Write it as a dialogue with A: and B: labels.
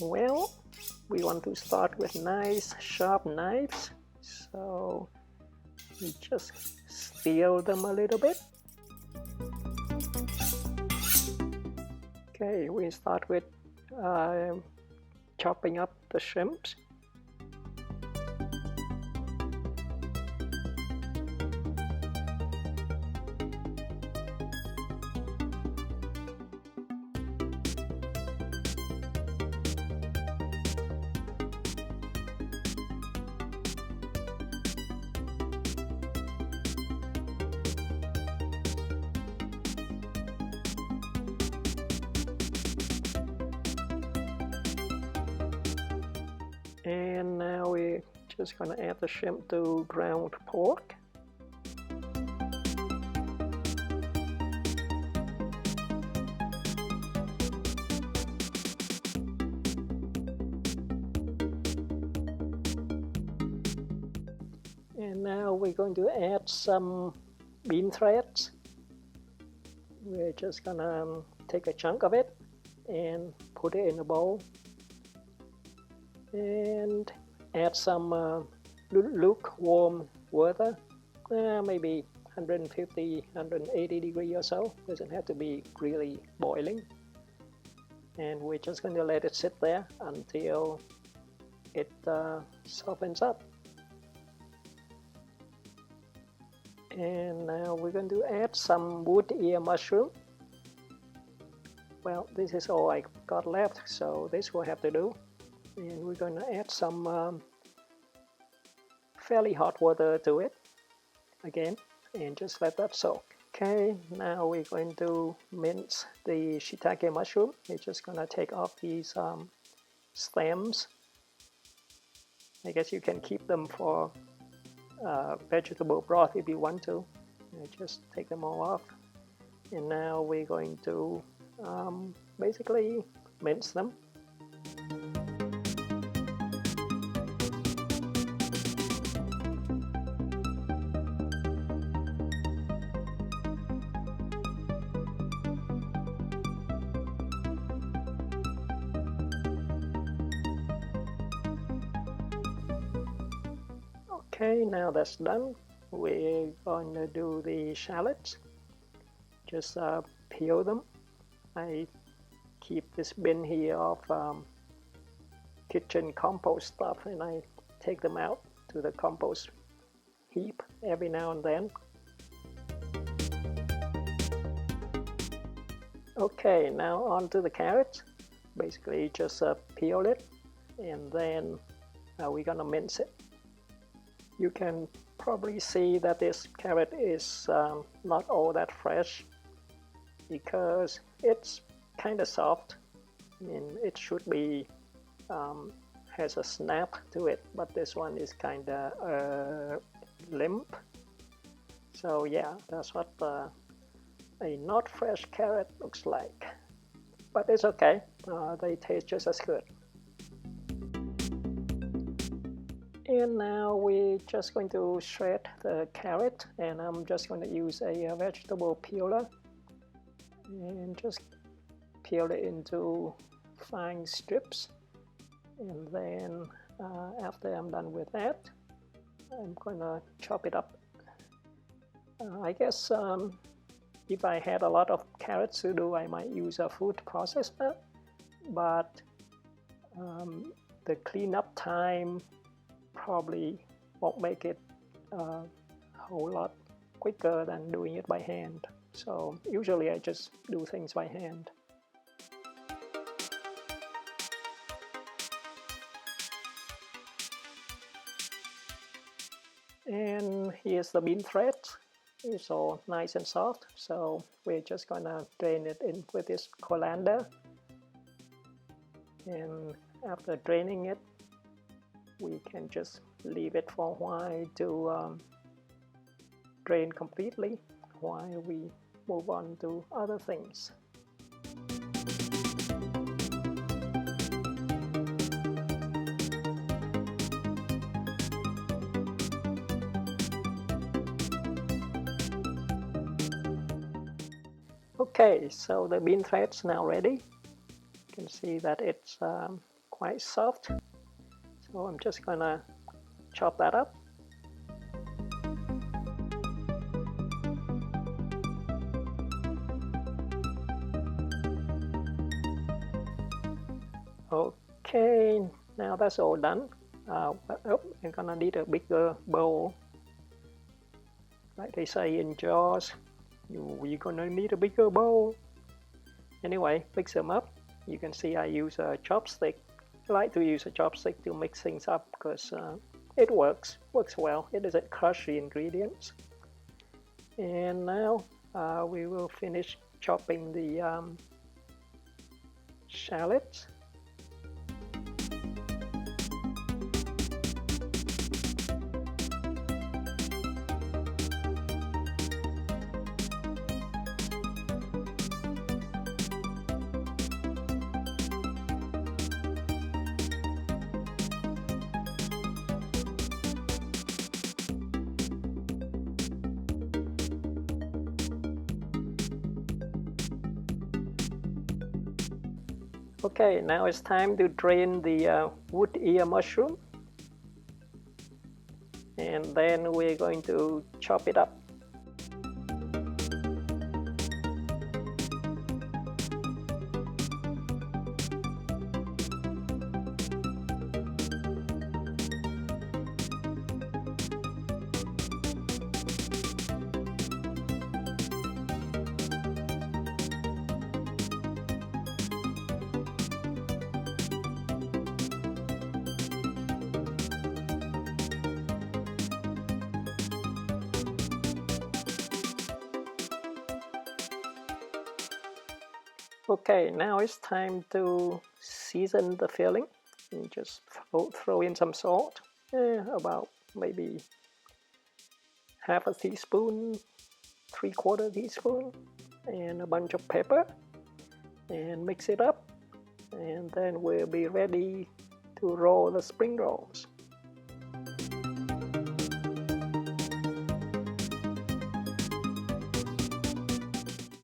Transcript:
A: Well, we want to start with nice sharp knives, so we just steel them a little bit. Okay, we start with chopping up the shrimps. And now we're just going to add the shrimp to ground pork. And now we're going to add some bean threads. We're just going to take a chunk of it and put it in a bowl. And add some lukewarm water, maybe 150, 180 degrees or so. Doesn't have to be really boiling. And we're just going to let it sit there until it softens up. And now we're going to add some wood ear mushroom. Well, this is all I got left, so this will have to do. And we're going to add some fairly hot water to it again, and just let that soak. Okay, now we're going to mince the shiitake mushroom. We're just going to take off these stems. I guess you can keep them for vegetable broth if you want to. Just take them all off. And now we're going to basically mince them. Okay, now that's done. We're going to do the shallots. Just peel them. I keep this bin here of kitchen compost stuff, and I take them out to the compost heap every now and then. Okay, now on to the carrots. Basically just peel it, and then we're gonna mince it. You can probably see that this carrot is not all that fresh because it's kind of soft. I mean, it should be has a snap to it, but this one is kind of limp. So yeah, that's what a not fresh carrot looks like. But it's okay, they taste just as good. And now we're just going to shred the carrot, and I'm just going to use a vegetable peeler and just peel it into fine strips. And then after I'm done with that, I'm going to chop it up. I guess if I had a lot of carrots to do, I might use a food processor, but the cleanup time probably won't make it a whole lot quicker than doing it by hand. So usually I just do things by hand. And here's the bean threads. It's all nice and soft, so we're just gonna drain it in with this colander. And after draining it, we can just leave it for a while to drain completely while we move on to other things. Okay, so the bean thread's now ready. You can see that it's quite soft. So I'm just gonna chop that up. Okay, now that's all done. I'm gonna need a bigger bowl. Like they say in Jaws, you're gonna need a bigger bowl. Anyway, mix them up. You can see I use a chopstick. I like to use a chopstick to mix things up because it works well. It doesn't crush the ingredients. And now we will finish chopping the shallots. Okay, now it's time to drain the wood ear mushroom. And then we're going to chop it up. Okay, now it's time to season the filling. You just throw in some salt, about maybe half a teaspoon, 3/4 teaspoon, and a bunch of pepper, and mix it up, and then we'll be ready to roll the spring rolls.